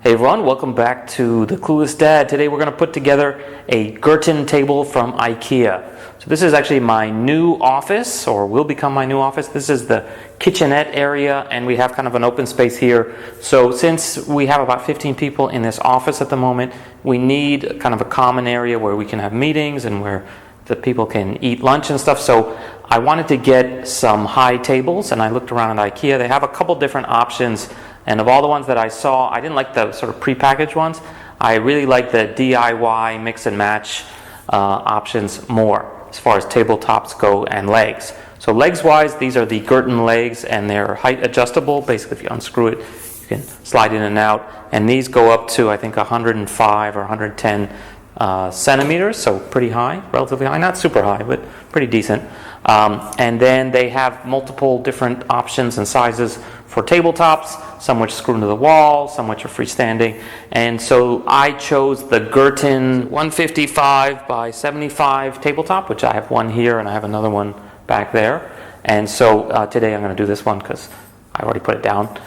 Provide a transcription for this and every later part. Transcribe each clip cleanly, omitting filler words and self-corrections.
Hey everyone, welcome back to the Clueless Dad. Today we're going to put together a Gerton table from IKEA. So this is actually my new office, or will become my new office. This is the kitchenette area, and we have kind of an open space here. So since we have about 15 people in this office at the moment, we need kind of a common area where we can have meetings and where the people can eat lunch and stuff. So I wanted to get some high tables, and I looked around at IKEA. They have a couple different options. And of all the ones that I saw, I didn't like the sort of prepackaged ones. I really like the DIY mix and match options more as far as tabletops go and legs. So legs wise, these are the Gerton legs, and they're height adjustable. Basically, if you unscrew it, you can slide in and out. And these go up to, I think, 105 or 110 centimeters, so pretty high, relatively high. Not super high, but pretty decent. And then they have multiple different options and sizes for tabletops, some which screw into the wall, some which are freestanding. And so I chose the Gerton 155 by 75 tabletop, which I have one here and I have another one back there. And so today I'm going to do this one because I already put it down.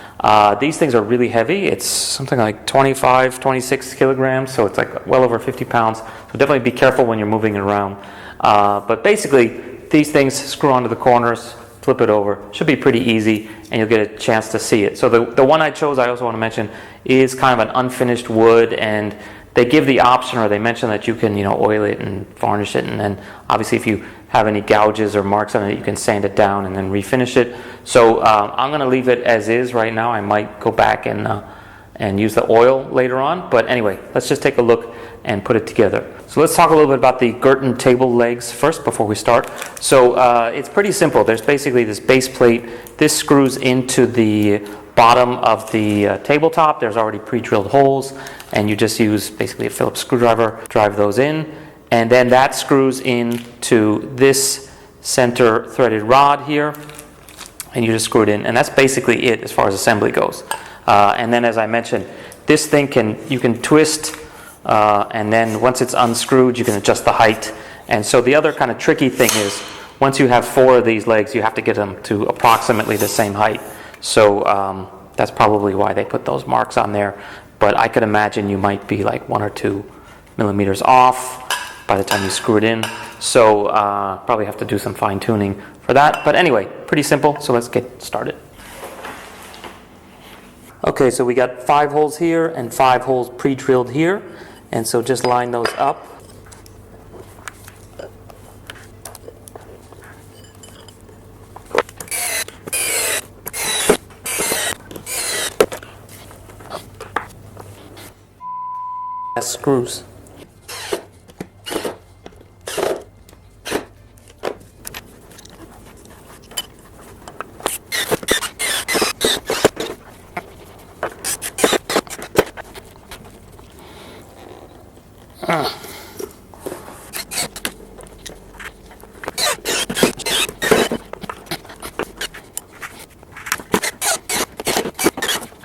These things are really heavy. It's something like 25, 26 kilograms, so it's like well over 50 pounds. So definitely be careful when you're moving it around. But basically, these things screw onto the corners, flip it over. Should be pretty easy, and you'll get a chance to see it. So the one I chose, I also want to mention, is kind of an unfinished wood, and they give the option, or they mention that you can, oil it and varnish it, and then obviously if you have any gouges or marks on it, you can sand it down and then refinish it. So I'm going to leave it as is right now. I might go back and use the oil later on, but anyway, let's just take a look and put it together. So let's talk a little bit about the Gerton table legs first before we start. So it's pretty simple. There's basically this base plate. This screws into the bottom of the tabletop. There's already pre-drilled holes, and you just use basically a Phillips screwdriver, drive those in, and then that screws into this center threaded rod here, and you just screw it in, and that's basically it as far as assembly goes. And then, as I mentioned, this thing you can twist, and then once it's unscrewed, you can adjust the height. And so the other kind of tricky thing is, once you have 4 of these legs, you have to get them to approximately the same height. So that's probably why they put those marks on there. But I could imagine you might be like 1 or 2 millimeters off by the time you screw it in. So probably have to do some fine tuning for that. But anyway, pretty simple. So let's get started. Okay, so we got 5 holes here and 5 holes pre-drilled here. And so just line those up. Screws.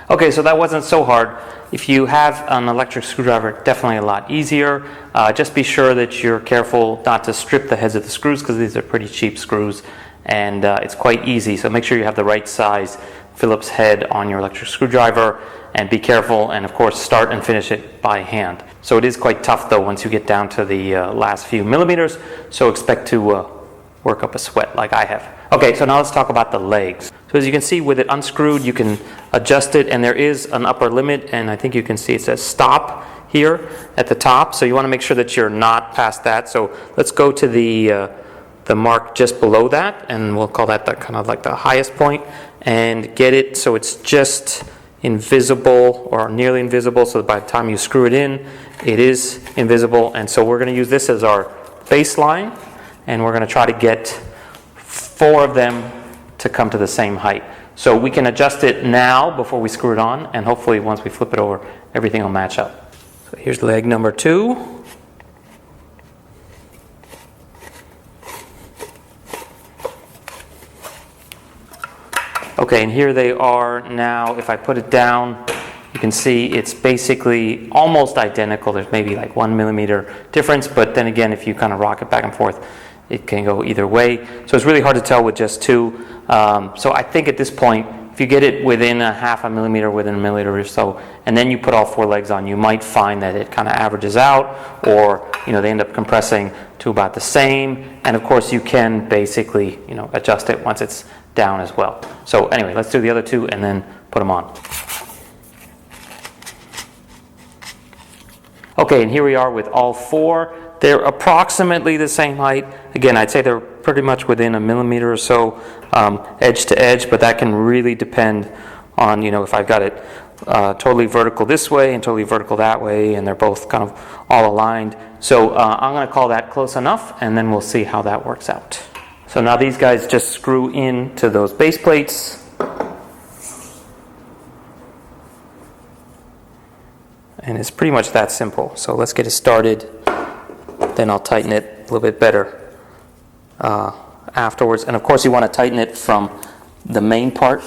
Okay, so that wasn't so hard. If you have an electric screwdriver, definitely a lot easier. Just be sure that you're careful not to strip the heads of the screws, because these are pretty cheap screws, and it's quite easy. So make sure you have the right size Phillips head on your electric screwdriver, and be careful, and of course start and finish it by hand. So it is quite tough though once you get down to the last few millimeters, so expect to work up a sweat like I have. Okay, so now let's talk about the legs. So as you can see, with it unscrewed, you can adjust it, and there is an upper limit, and I think you can see it says stop here at the top, so you want to make sure that you're not past that. So let's go to the mark just below that, and we'll call that the kind of like the highest point, and get it so it's just invisible or nearly invisible, so that by the time you screw it in, it is invisible. And so we're going to use this as our baseline, and we're going to try to get 4 of them to come to the same height. So we can adjust it now before we screw it on, and hopefully once we flip it over, everything will match up. So here's leg number 2. Okay, and here they are now. If I put it down, you can see it's basically almost identical. There's maybe like 1 millimeter difference, but then again, if you kind of rock it back and forth, it can go either way. So it's really hard to tell with just 2. So I think at this point, if you get it within a half a millimeter, within a millimeter or so, and then you put all 4 legs on, you might find that it kind of averages out, or they end up compressing to about the same. And of course, you can basically adjust it once it's down as well. So anyway, let's do the other 2 and then put them on. Okay, and here we are with all 4. They're approximately the same height. Again, I'd say they're pretty much within a millimeter or so, edge to edge, but that can really depend on, if I've got it totally vertical this way and totally vertical that way, and they're both kind of all aligned. So I'm going to call that close enough, and then we'll see how that works out. So now these guys just screw into those base plates. And it's pretty much that simple. So let's get it started. Then I'll tighten it a little bit better afterwards. And of course you want to tighten it from the main part.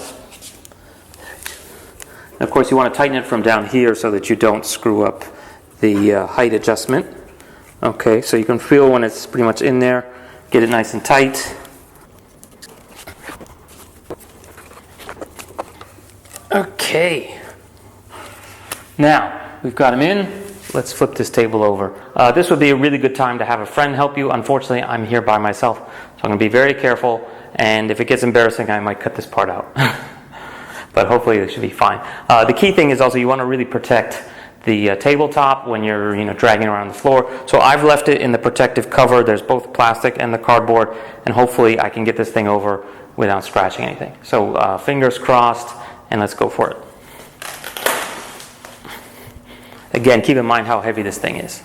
And of course you want to tighten it from down here so that you don't screw up the height adjustment. Okay, so you can feel when it's pretty much in there. Get it nice and tight. Okay. Now, we've got them in. Let's flip this table over. This would be a really good time to have a friend help you. Unfortunately, I'm here by myself, so I'm going to be very careful. And if it gets embarrassing, I might cut this part out. But hopefully it should be fine. The key thing is also you want to really protect the tabletop when you're dragging around the floor. So I've left it in the protective cover. There's both plastic and the cardboard, and hopefully I can get this thing over without scratching anything. So fingers crossed, and let's go for it. Again, keep in mind how heavy this thing is.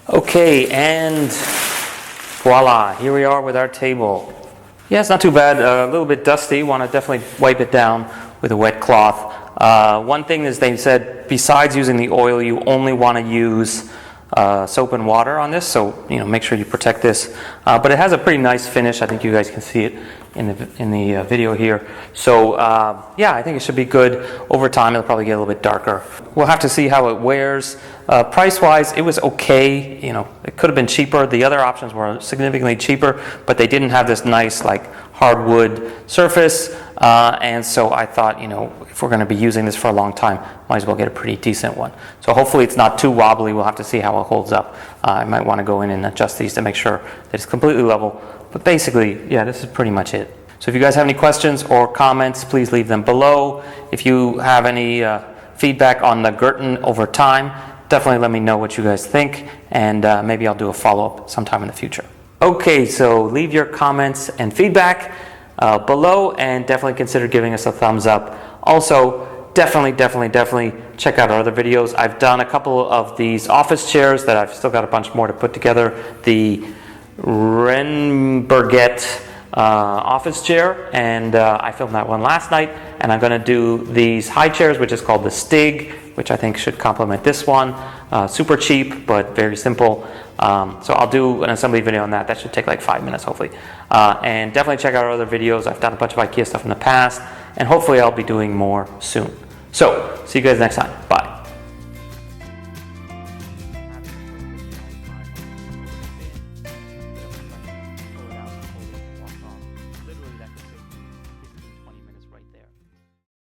Okay, and voila, here we are with our table. Yeah, it's not too bad. A little bit dusty. Want to definitely wipe it down with a wet cloth. One thing is they said besides using the oil, you only want to use soap and water on this, so make sure you protect this. But it has a pretty nice finish. I think you guys can see it in the video here. So yeah, I think it should be good. Over time, it'll probably get a little bit darker. We'll have to see how it wears. Price-wise, it was okay. It could have been cheaper. The other options were significantly cheaper, but they didn't have this nice hardwood surface. And so I thought, if we're going to be using this for a long time, might as well get a pretty decent one. So hopefully it's not too wobbly. We'll have to see how it holds up. I might want to go in and adjust these to make sure that it's completely level. But basically, yeah, this is pretty much it. So if you guys have any questions or comments, please leave them below. If you have any feedback on the Gerton over time, definitely let me know what you guys think, and maybe I'll do a follow-up sometime in the future. Okay, so leave your comments and feedback below, and definitely consider giving us a thumbs up. Also, definitely check out our other videos. I've done a couple of these office chairs that I've still got a bunch more to put together. The Renberget office chair, and I filmed that one last night, and I'm going to do these high chairs, which is called the Stig, which I think should complement this one. Super cheap, but very simple. So I'll do an assembly video on that. That should take like 5 minutes, hopefully. And definitely check out our other videos. I've done a bunch of IKEA stuff in the past, and hopefully I'll be doing more soon. So, see you guys next time. Bye.